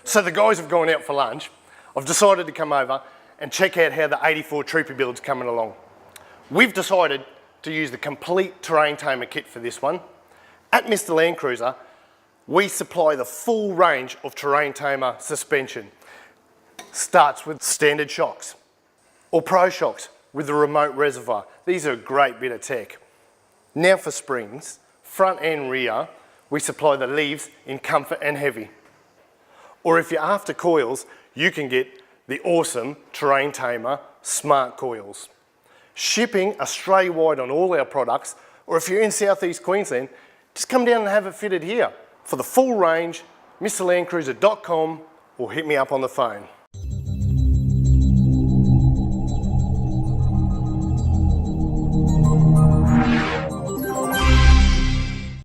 So the guys have gone out for lunch. I've decided to come over and check out how the 84 Troopy build's coming along. We've decided to use the complete terrain tamer kit for this one. At MrLandcruiser, we supply the full range of terrain tamer suspension. Starts with standard shocks or pro shocks with the remote reservoir. These are a great bit of tech. Now for springs, front and rear, we supply the leaves in comfort and heavy. Or if you're after coils, you can get the awesome Terrain Tamer Smart Coils. Shipping Australia-wide on all our products, or if you're in Southeast Queensland, just come down and have it fitted here. For the full range, MrLandcruiser.com or hit me up on the phone.